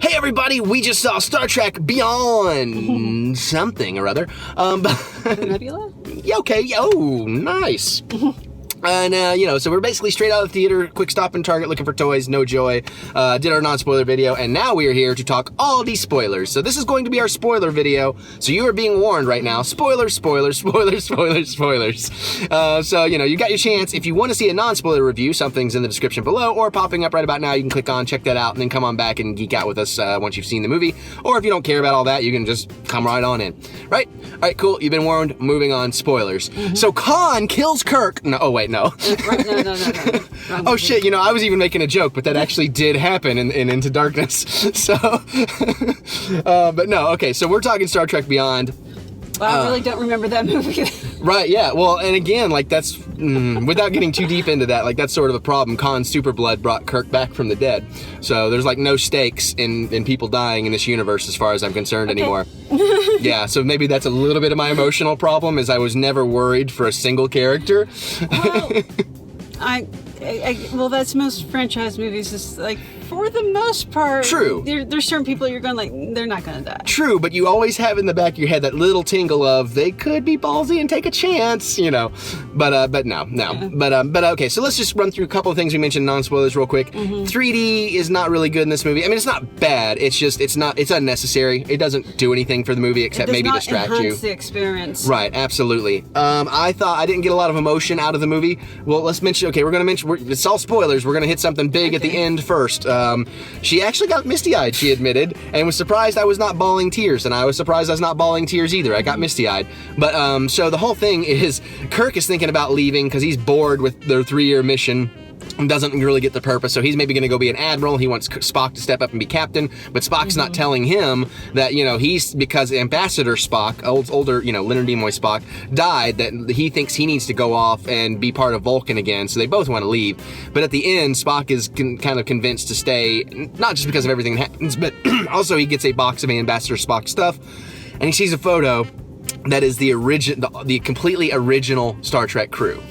Hey everybody, we just saw Star Trek Beyond something or other. The Nebula? Yeah, okay, oh, nice. And, so we're basically straight out of the theater, quick stop in Target looking for toys, no joy, did our non-spoiler video, and now we are here to talk all these spoilers. So this is going to be our spoiler video, so you are being warned right now. Spoilers, spoilers, spoilers, spoilers, spoilers. So, you got your chance. If you want to see a non-spoiler review, something's in the description below, or popping up right about now. You can click on, check that out, and then come on back and geek out with us once you've seen the movie. Or if you don't care about all that, you can just come right on in. Right? All right, cool. You've been warned. Moving on. Spoilers. So Khan kills Kirk. No, oh, wait, no. No. Oh shit, I was even making a joke, but that actually did happen in Into Darkness. So, but no, okay, so we're talking Star Trek Beyond. Well, I really don't remember that movie. Right, yeah, well, and again, that's, without getting too deep into that, that's sort of a problem. Khan's superblood brought Kirk back from the dead. So there's, no stakes in people dying in this universe as far as I'm concerned anymore. Yeah, so maybe that's a little bit of my emotional problem, is I was never worried for a single character. Well, well, that's most franchise movies. Is for the most part, true. There's certain people you're going they're not going to die. True, but you always have in the back of your head that little tingle of they could be ballsy and take a chance, But no. Yeah. But okay. So let's just run through a couple of things we mentioned, non-spoilers, real quick. 3D is not really good in this movie. I mean, it's not bad. It's just it's unnecessary. It doesn't do anything for the movie except maybe distract you. It does not enhance the experience. Right. Absolutely. I thought I didn't get a lot of emotion out of the movie. Well, let's mention. Okay, we're gonna mention. It's all spoilers. We're gonna hit something big at the end first. She actually got misty-eyed, she admitted, and was surprised I was not bawling tears, and I was surprised I was not bawling tears either. I got misty-eyed. But, so the whole thing is, Kirk is thinking about leaving because he's bored with their 3-year mission and doesn't really get the purpose, so he's maybe going to go be an admiral. He wants Spock to step up and be captain, but Spock's not telling him that, he's, because Ambassador Spock, older, Leonard Nimoy Spock, died, that he thinks he needs to go off and be part of Vulcan again, so they both want to leave. But at the end, Spock is kind of convinced to stay, not just because of everything that happens, but also he gets a box of Ambassador Spock stuff, and he sees a photo that is the completely original Star Trek crew.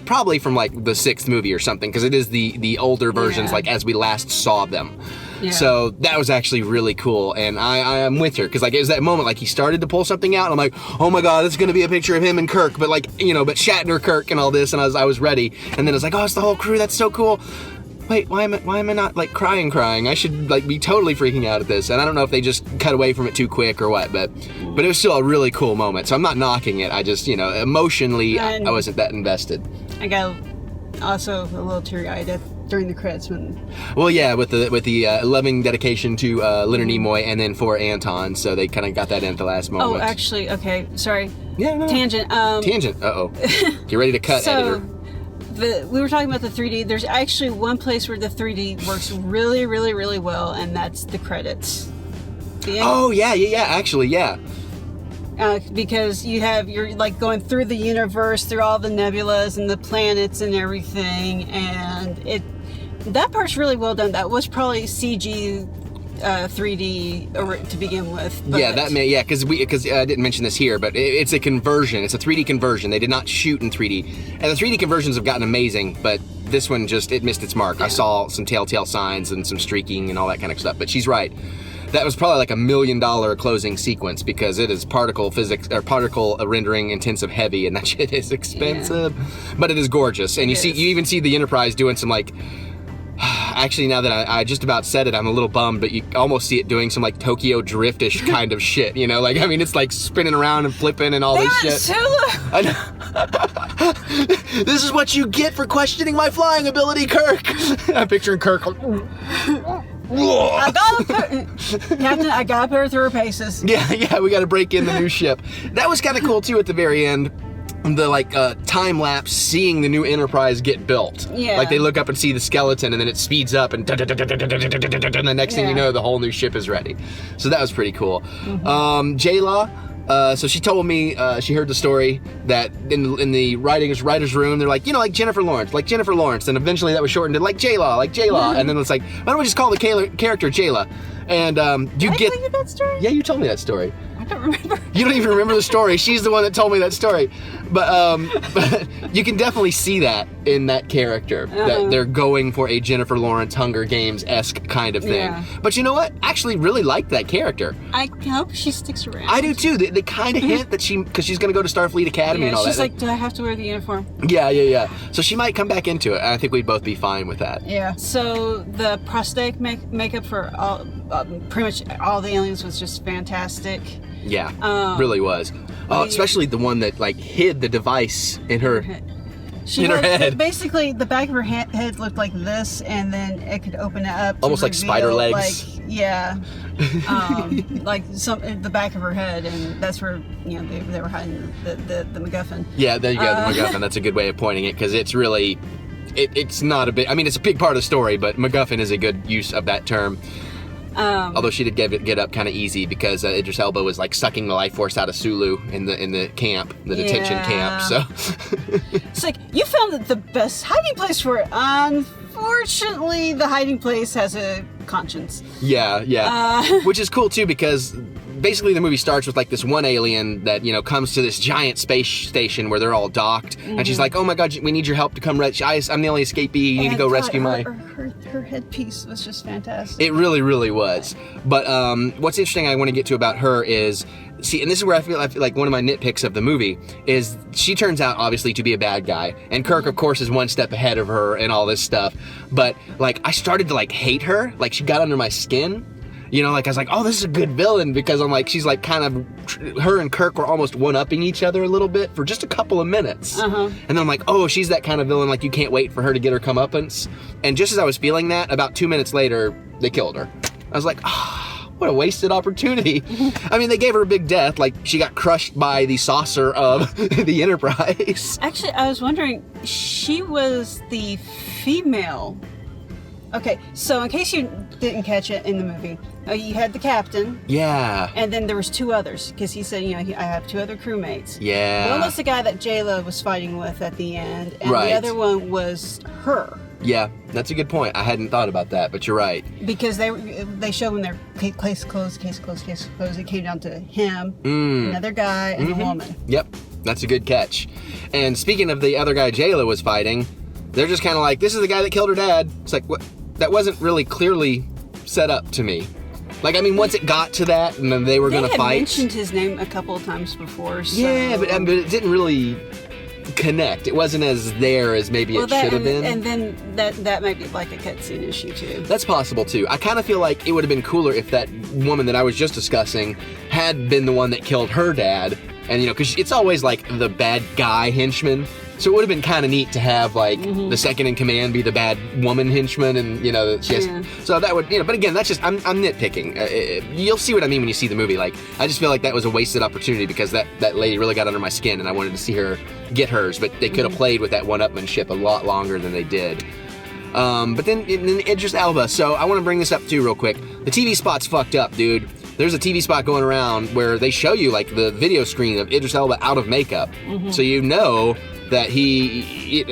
Probably from the 6th movie or something, because it is the older versions, as we last saw them. Yeah. So that was actually really cool, and I am with her, because it was that moment, he started to pull something out, and I'm like, oh my god, it's gonna be a picture of him and Kirk, but but Shatner Kirk and all this, and I was ready, and then it's oh, it's the whole crew, that's so cool. Wait, why am I not crying? I should be totally freaking out at this, and I don't know if they just cut away from it too quick or what, but it was still a really cool moment. So I'm not knocking it. I just emotionally I wasn't that invested. I got also a little teary-eyed during the credits when. Well, yeah, with the loving dedication to Leonard Nimoy and then for Anton, so they kind of got that in at the last moment. Oh, actually, okay, sorry. Yeah, no. Tangent. Tangent. Uh-oh. Get ready to cut, editor. We were talking about the 3D. There's actually one place where the 3D works really, really, really well, and that's the credits. Oh, yeah, actually, yeah. Because you're going through the universe, through all the nebulas and the planets and everything, and that part's really well done. That was probably CG 3D to begin with. But Yeah, because I didn't mention this here, but it's a conversion. It's a 3D conversion. They did not shoot in 3D, and the 3D conversions have gotten amazing, but this one it missed its mark. Yeah. I saw some telltale signs and some streaking and all that kind of stuff. But she's right. That was probably $1 million closing sequence, because it is particle physics or particle rendering intensive heavy, and that shit is expensive, but it is gorgeous. And you even see the Enterprise doing some actually, now that I just about said it, I'm a little bummed, but you almost see it doing some Tokyo Drift-ish kind of shit, it's spinning around and flipping and all this shit. I know. This is what you get for questioning my flying ability, Kirk. I'm picturing Kirk. Captain, I gotta put her through her paces. Yeah, we gotta break in the new ship. That was kind of cool too at the very end. The time lapse seeing the new Enterprise get built. Yeah. They look up and see the skeleton, and then it speeds up, and the next thing you know, the whole new ship is ready. So that was pretty cool. J-Law, so she told me she heard the story that in the writer's room, they're like Jennifer Lawrence, and eventually that was shortened to J-Law, and then it's why don't we just call the character J-Law? And Did I tell you that story? Yeah, you told me that story. I don't remember. You don't even remember the story. She's the one that told me that story. But you can definitely see that in that character, that they're going for a Jennifer Lawrence Hunger Games-esque kind of thing. Yeah. But you know what? I actually really liked that character. I hope she sticks around. I do too. They kind of hint that because she's going to go to Starfleet Academy and all that. She's like, do I have to wear the uniform? Yeah. So she might come back into it. I think we'd both be fine with that. Yeah. So the prosthetic makeup for pretty much all the aliens was just fantastic. Yeah, really was. Especially the one that like hid the device in her head. Basically, the back of her head looked like this, and then it could open it up. Almost like spider legs. Like the back of her head, and that's where they were hiding the MacGuffin. Yeah, there you go, the MacGuffin. That's a good way of pointing it, because it's really, it's not a big. I mean, it's a big part of the story, but MacGuffin is a good use of that term. Although she did get up kind of easy because Idris Elba was like sucking the life force out of Sulu in the camp, the detention camp. So it's like, you found the best hiding place for it. Unfortunately, the hiding place has a conscience. Yeah. Which is cool too, because basically the movie starts with like this one alien that comes to this giant space station where they're all docked, and she's like, "Oh my God, we need your help to come rescue. I'm the only escapee. You need to go rescue my." Her headpiece was just fantastic. It really, really was. But what's interesting I want to get to about her is, see, and this is where I feel like one of my nitpicks of the movie is she turns out obviously to be a bad guy, and Kirk of course is one step ahead of her and all this stuff. But like I started to like hate her, like she got under my skin. Like I was like, oh, this is a good villain, because I'm like, she's like kind of, her and Kirk were almost one-upping each other a little bit for just a couple of minutes. And then I'm like, oh, she's that kind of villain, like you can't wait for her to get her comeuppance. And just as I was feeling that, about 2 minutes later, they killed her. I was like, ah, what a wasted opportunity. I mean, they gave her a big death, like she got crushed by the saucer of the Enterprise. Actually, I was wondering, she was the female. Okay, so in case you didn't catch it in the movie, you had the captain. Yeah. And then there was two others, because he said, I have two other crewmates. Yeah. One was the guy that Jayla was fighting with at the end, and the other one was her. Yeah, that's a good point. I hadn't thought about that, but you're right. Because they show when their case closed, it came down to him, another guy, and a woman. Yep, that's a good catch. And speaking of the other guy Jayla was fighting, they're just kind of like, this is the guy that killed her dad. It's like, what? That wasn't really clearly set up to me. Like, I mean, once it got to that, and then they were going to fight. They had mentioned his name a couple of times before. So. Yeah, but it didn't really connect. It wasn't as there as maybe it should have been. And then that might be like a cutscene issue too. That's possible too. I kind of feel like it would have been cooler if that woman that I was just discussing had been the one that killed her dad. And because it's always like the bad guy henchman. So it would have been kind of neat to have like the second in command be the bad woman henchman, and so that would But again, that's just I'm nitpicking. You'll see what I mean when you see the movie. Like I just feel like that was a wasted opportunity, because that lady really got under my skin, and I wanted to see her get hers. But they could have played with that one-upmanship a lot longer than they did. But then Idris Elba. So I want to bring this up too real quick. The TV spot's fucked up, dude. There's a TV spot going around where they show you like the video screen of Idris Elba out of makeup, so that it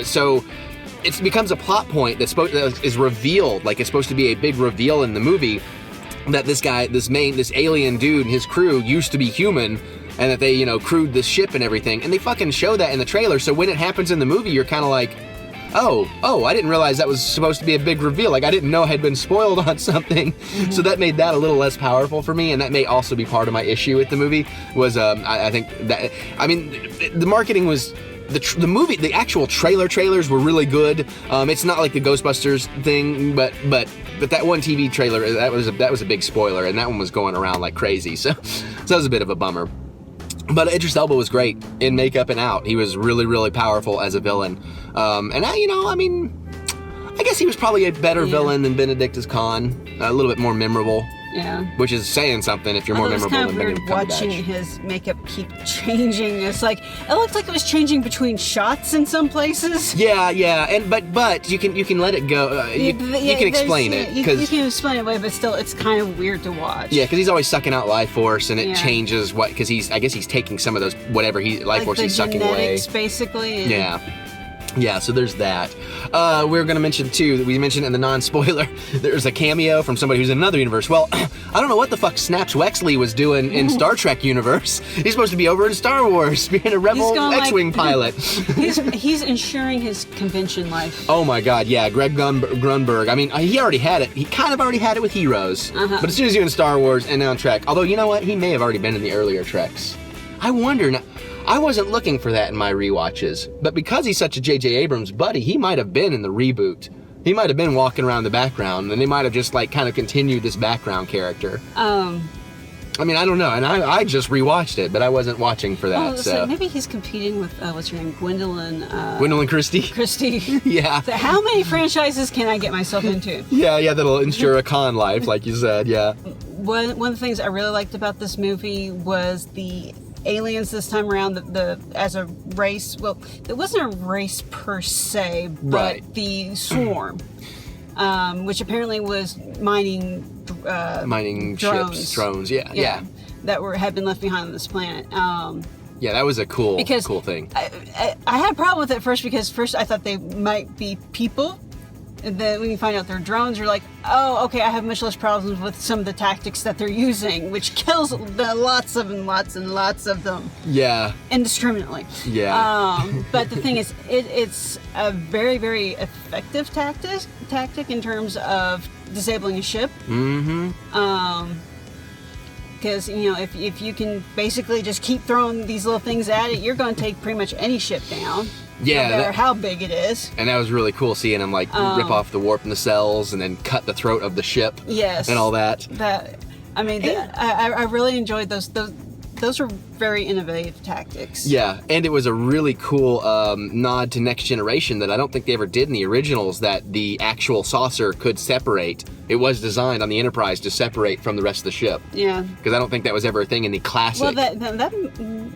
becomes a plot point that is revealed, like it's supposed to be a big reveal in the movie, that this guy, this alien dude and his crew used to be human, and that they, crewed this ship and everything, and they fucking show that in the trailer. So when it happens in the movie, you're kind of like, oh, I didn't realize that was supposed to be a big reveal. Like I didn't know I had been spoiled on something. So that made that a little less powerful for me, and that may also be part of my issue with the movie. Was I think that, I mean, the marketing was. The movie, the actual trailers were really good. It's not like the Ghostbusters thing, but that one TV trailer, that was a big spoiler, and that one was going around like crazy. So that was a bit of a bummer. But Idris Elba was great in makeup and out. He was really, really powerful as a villain. And I guess he was probably a better villain than Benedict Khan, a little bit more memorable. Yeah. Which is saying something if you're more memorable than Benedict Cumberbatch. It was kind of weird watching his makeup keep changing. It's like, it looked like it was changing between shots in some places. Yeah, and but you can let it go. You can explain it. You can explain it away, but still, it's kind of weird to watch. Yeah, because he's always sucking out life force, and it changes because I guess he's taking some of those life force he's sucking away. Basically. Yeah. Yeah, so there's that. We're going to mention, too, that we mentioned in the non-spoiler, there's a cameo from somebody who's in another universe. Well, I don't know what the fuck Snaps Wexley was doing in Star Trek universe. He's supposed to be over in Star Wars, being a rebel X-Wing pilot. He's ensuring his convention life. Oh my god, yeah, Greg Grunberg. I mean, he already had it. He kind of already had it with Heroes. But as soon as you're in Star Wars and now in Trek, although, you know what? He may have already been in the earlier Treks. I wonder now. I wasn't looking for that in my rewatches, but because he's such a J.J. Abrams buddy, he might have been in the reboot. He might have been walking around the background, and they might have just, like, kind of continued this background character. I mean, I don't know, and I just rewatched it, but I wasn't watching for that, so maybe he's competing with, what's her name, Gwendolyn Christie? Christie. Yeah. So how many franchises can I get myself into? Yeah, that'll ensure a con life, like you said, yeah. One of the things I really liked about this movie was the aliens this time around, as a race. Well, it wasn't a race per se, but right. The swarm, which apparently was mining drones. Yeah. That had been left behind on this planet. Yeah, that was a cool thing. I had a problem with it first because first I thought they might be people. And then when you find out they're drones, you're like, oh, okay, I have much less problems with some of the tactics that they're using, which kills lots and lots of them. Yeah. Indiscriminately. Yeah. But the thing is, it's a very, very effective tactic in terms of disabling a ship. Mm-hmm. Because, you know, if you can basically just keep throwing these little things at it, you're going to take pretty much any ship down. Yeah, no matter how big it is. And that was really cool seeing him like rip off the warp nacelles and then cut the throat of the ship. Yes, and all that. I really enjoyed those. Those were very innovative tactics. Yeah, and it was a really cool nod to Next Generation that I don't think they ever did in the originals. That the actual saucer could separate. It was designed on the Enterprise to separate from the rest of the ship. Yeah, because I don't think that was ever a thing in the classic. Well, that.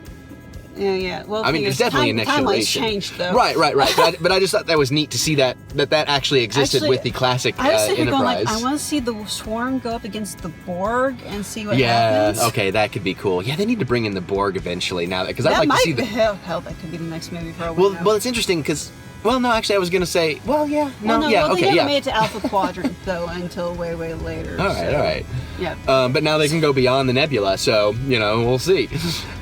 Yeah. Well, I mean, it's definitely a Next Generation. Changed, though. Right. But I just thought that was neat to see that actually existed with the classic Enterprise. Going, I want to see the swarm go up against the Borg and see what happens. Yeah. Okay, that could be cool. Yeah, they need to bring in the Borg eventually now because I'd like to see the hell. That could be the next movie for a while. Well, it's interesting because. Well, no, actually, I was going to say, They haven't made it to Alpha Quadrant, though, until way, way later. All right. Yeah. But now they can go beyond the nebula, so, we'll see.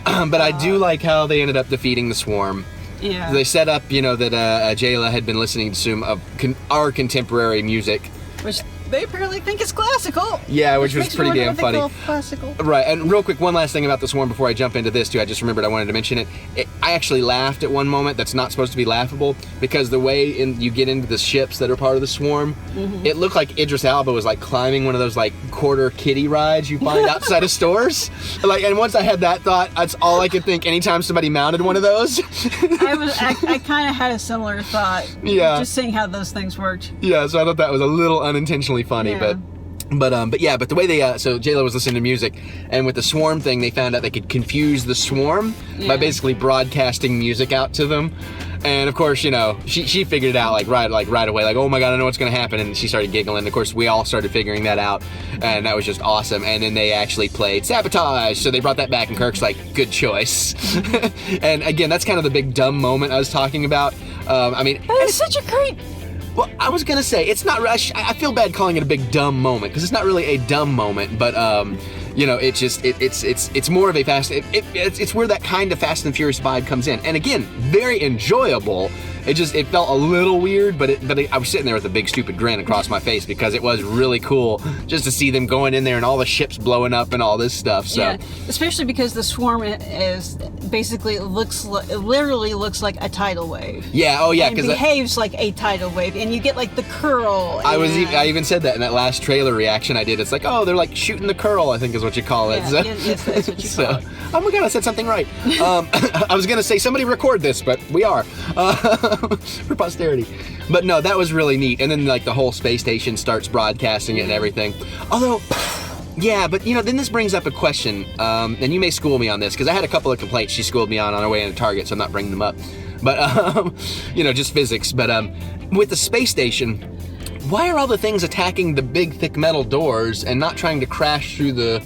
But I do like how they ended up defeating the swarm. Yeah. They set up, that Jayla had been listening to some of our contemporary music. Which they apparently think is classical. Yeah, which was pretty damn funny. Classical. Right, and real quick, one last thing about the swarm before I jump into this too. I just remembered I wanted to mention it. I actually laughed at one moment that's not supposed to be laughable because the way you get into the ships that are part of the swarm, it looked like Idris Elba was like climbing one of those like quarter kiddie rides you find outside of stores. And once I had that thought, that's all I could think. Anytime somebody mounted one of those, I kind of had a similar thought. Yeah, just seeing how those things worked. Yeah, so I thought that was a little unintentionally funny, yeah. But the way they so Jayla was listening to music, and with the swarm thing, they found out they could confuse the swarm by basically broadcasting music out to them. And of course, she figured it out right away, like, oh my god, I know what's gonna happen, and she started giggling. Of course, we all started figuring that out, and that was just awesome. And then they actually played Sabotage, so they brought that back, and Kirk's like, good choice. And again, that's kind of the big dumb moment I was talking about. It's such a great. Well, I was gonna say it's not. I feel bad calling it a big dumb moment because it's not really a dumb moment, but it's more of a fast. It's where that kind of Fast and Furious vibe comes in, and again, very enjoyable. It felt a little weird, but I was sitting there with a big stupid grin across my face because it was really cool just to see them going in there and all the ships blowing up and all this stuff. So. Yeah, especially because the swarm is basically literally looks like a tidal wave. Yeah. Oh yeah. Because it behaves like a tidal wave, and you get like the curl. I even said that in that last trailer reaction I did. It's like, oh, they're like shooting the curl, I think is what you call it. Yeah, yes, that's what you call it. Oh my god, I said something right. I was gonna say somebody record this, but we are. For posterity. But no, that was really neat. And then like the whole space station starts broadcasting it and everything. Although, yeah, but then this brings up a question, and you may school me on this, because I had a couple of complaints she schooled me on our way into Target, so I'm not bringing them up. But, just physics. But with the space station, why are all the things attacking the big thick metal doors and not trying to crash through the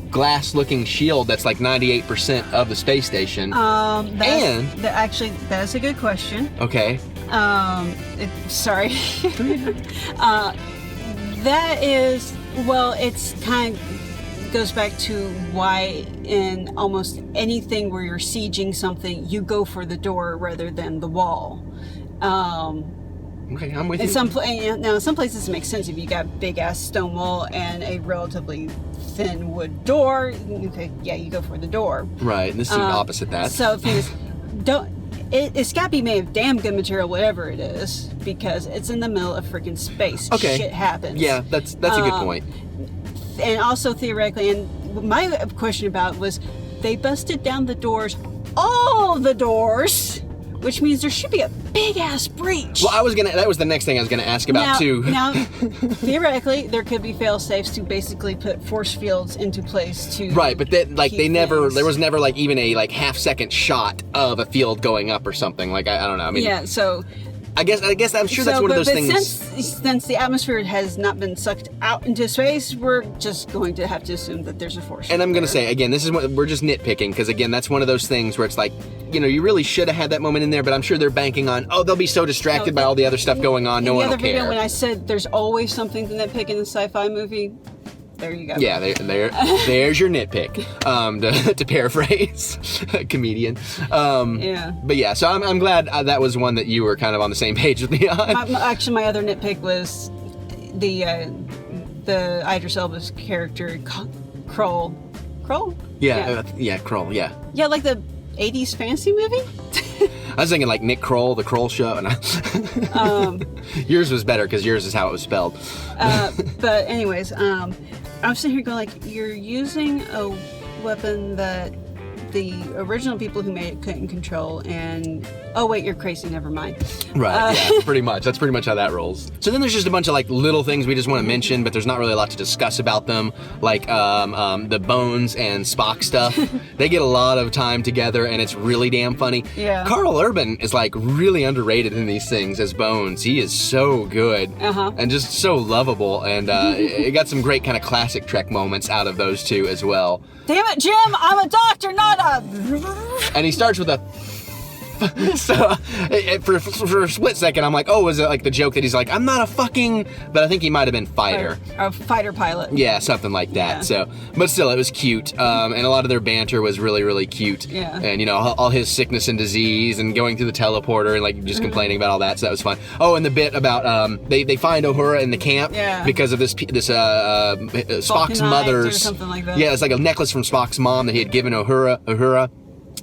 glass-looking shield that's like 98% of the space station? Actually, that's a good question. Okay. Sorry. That is, well, it's kind of goes back to why in almost anything where you're sieging something, you go for the door rather than the wall. Okay, I'm with you. Now, some places it makes sense if you got big ass stone wall and a relatively thin wood door. Okay, yeah, you go for the door. Right, and this is opposite that. So the thing is, it's got to be made of damn good material, whatever it is, because it's in the middle of freaking space. Okay. Shit happens. Yeah, that's a good point. And also theoretically, and my question about was they busted down the doors, all the doors, which means there should be a big ass breach. Well, that was the next thing I was gonna ask about too. Now, theoretically, there could be fail safes to basically put force fields into place to. Right, but there was never like even a like half-second shot of a field going up or something. Like I don't know. I mean, yeah. So. I guess I'm sure that's one of those things. Since the atmosphere has not been sucked out into space, we're just going to have to assume that there's a force. And I'm going to say again, this is what we're just nitpicking because again, that's one of those things where it's like, you really should have had that moment in there, but I'm sure they're banking on, they'll be so distracted by all the other stuff going on, no one will care. In the other video, when I said there's always something to nitpick in a sci-fi movie. There you go. Yeah, there's your nitpick. To paraphrase a comedian. Yeah. But yeah, so I'm glad that was one that you were kind of on the same page with me on. Actually, my other nitpick was the Idris Elba's character, Kroll. Kroll? Yeah, Kroll. Yeah. Yeah, like the 80s fantasy movie. I was thinking like Nick Kroll, the Kroll Show, and yours was better because yours is how it was spelled. But anyways, I was sitting here going like, you're using a weapon that the original people who made it couldn't control, and oh wait, you're crazy, never mind. Right, yeah, pretty much. That's pretty much how that rolls. So then there's just a bunch of like little things we just want to mention, but there's not really a lot to discuss about them, like the Bones and Spock stuff. They get a lot of time together, and it's really damn funny. Yeah. Carl Urban is like really underrated in these things as Bones. He is so good and just so lovable, and it got some great kind of classic Trek moments out of those two as well. Damn it, Jim! I'm a doctor, not a. And he starts with a. So for a split second, I'm like, oh, is it like the joke that he's like, I'm not a fucking, but I think he might have been fighter. A fighter pilot. Yeah, something like that. Yeah. So, but still, it was cute. And a lot of their banter was really, really cute. Yeah. And all his sickness and disease and going through the teleporter and like just complaining about all that. So that was fun. Oh, and the bit about they find Uhura in the camp because of this Spock's mother's. Or something like that. Yeah, it's like a necklace from Spock's mom that he had given Uhura.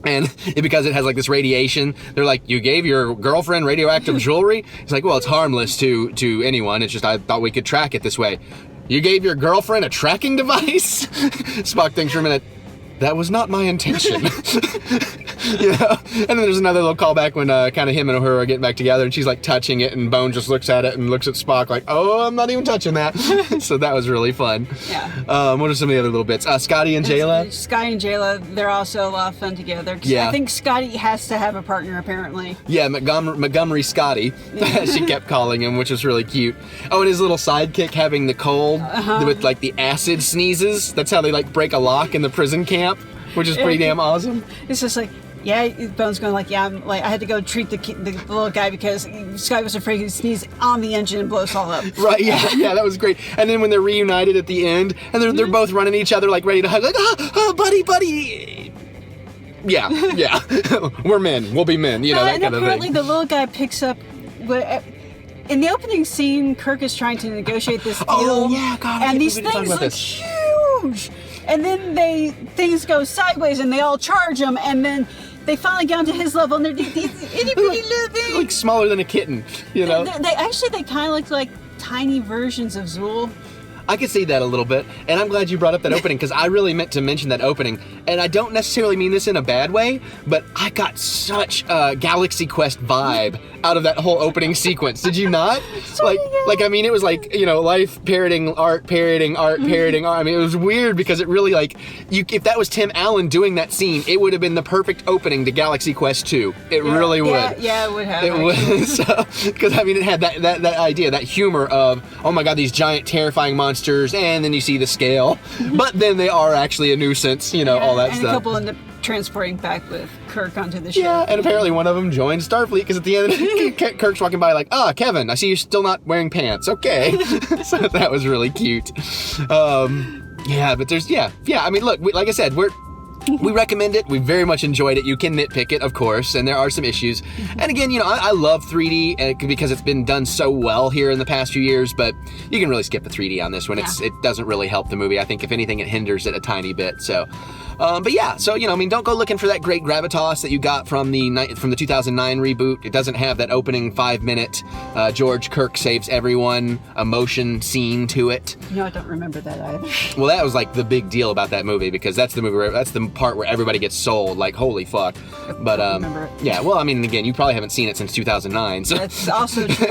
And because it has like this radiation, they're like, you gave your girlfriend radioactive jewelry? It's like, well, it's harmless to anyone. It's just I thought we could track it this way. You gave your girlfriend a tracking device? Spock thinks for a minute, that was not my intention. And then there's another little callback when kind of him and Uhura are getting back together, and she's like touching it, and Bone just looks at it and looks at Spock like, oh, I'm not even touching that. So that was really fun. Yeah. What are some of the other little bits? Scotty and Jayla? Scotty and Jayla, they're also a lot of fun together. Yeah. I think Scotty has to have a partner, apparently. Yeah, Montgomery Scotty, she kept calling him, which was really cute. Oh, and his little sidekick having the cold with like the acid sneezes. That's how they like break a lock in the prison camp, which is pretty damn awesome. It's just like, yeah, Bone's going like, yeah, I had to go treat the little guy because Scotty was afraid he'd sneeze on the engine and blow us all up. Right, yeah, that was great. And then when they're reunited at the end, and they're both running at each other like ready to hug, like, oh, buddy. Yeah, we're men, we'll be men, that kind of thing. And apparently the little guy picks up, in the opening scene, Kirk is trying to negotiate this deal. Oh, yeah, God, and these things look huge. And then things go sideways and they all charge him, and then they finally get onto his level and they're itty bitty little thing. Like smaller than a kitten, They kind of look like tiny versions of Zool. I could see that a little bit, and I'm glad you brought up that opening because I really meant to mention that opening, and I don't necessarily mean this in a bad way, but I got such a Galaxy Quest vibe out of that whole opening sequence. Did you not? I mean, it was like, life parroting art, parroting art, parroting art. I mean, it was weird because it really if that was Tim Allen doing that scene, it would have been the perfect opening to Galaxy Quest 2. It really would. Yeah, it would have. It would. Because I mean, it had that idea, that humor of, oh my God, these giant terrifying monsters, and then you see the scale, but then they are actually a nuisance, all that stuff. And a couple of transporting back with Kirk onto the ship. Yeah, and apparently one of them joined Starfleet because at the end, Kirk's walking by like, Kevin, I see you're still not wearing pants. Okay. So that was really cute. Yeah, but there's, yeah. I mean, look, like I said, we recommend it. We very much enjoyed it. You can nitpick it, of course, and there are some issues. And again, I love 3D because it's been done so well here in the past few years, but you can really skip the 3D on this one. Yeah. It doesn't really help the movie. I think, if anything, it hinders it a tiny bit. So, but yeah, so, I mean, don't go looking for that great gravitas that you got from the 2009 reboot. It doesn't have that opening 5-minute George Kirk saves everyone emotion scene to it. I don't remember that either. Well, that was like the big deal about that movie because that's the movie that's the part where everybody gets sold, like, holy fuck. But remember it. yeah, well, I mean, again, you probably haven't seen it since 2009. So. That's also true.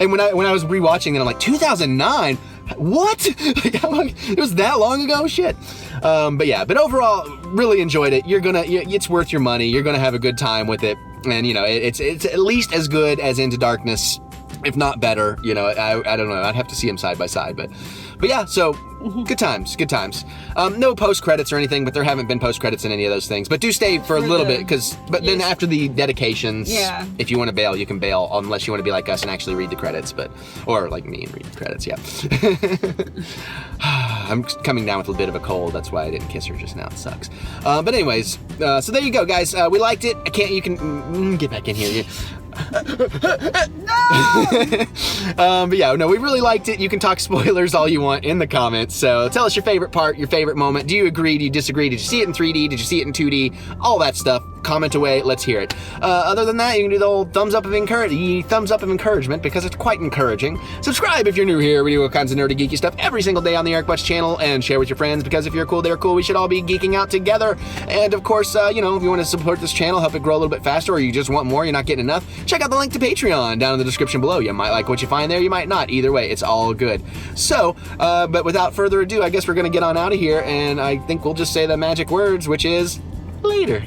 And when I was rewatching it, I'm like, 2009? What? Like, how long? It was that long ago? Shit. But yeah, but overall, really enjoyed it. It's worth your money. You're gonna have a good time with it, and it's at least as good as Into Darkness, if not better. I don't know. I'd have to see them side by side, but yeah. So good times. No post credits or anything, but there haven't been post credits in any of those things. But do stay for a little bit then after the dedications, if you want to bail, you can bail, unless you want to be like us and actually read the credits, or like me and read the credits. Yeah. I'm coming down with a bit of a cold. That's why I didn't kiss her just now. It sucks. But anyways, so there you go, guys. We liked it. You can get back in here. But yeah, no, we really liked it. You can talk spoilers all you want in the comments. So tell us your favorite part, your favorite moment. Do you agree? Do you disagree? Did you see it in 3D? Did you see it in 2D? All that stuff. Comment away. Let's hear it. Other than that, you can do the old thumbs up of encouragement because it's quite encouraging. Subscribe if you're new here. We do all kinds of nerdy, geeky stuff every single day on the Eric Butts channel, and share with your friends because if you're cool, they're cool. We should all be geeking out together. And of course, if you want to support this channel, help it grow a little bit faster, or you just want more, you're not getting enough, check out the link to Patreon down in the description below. You might like what you find there, you might not. Either way, it's all good. So, but without further ado, I guess we're going to get on out of here, and I think we'll just say the magic words, which is later.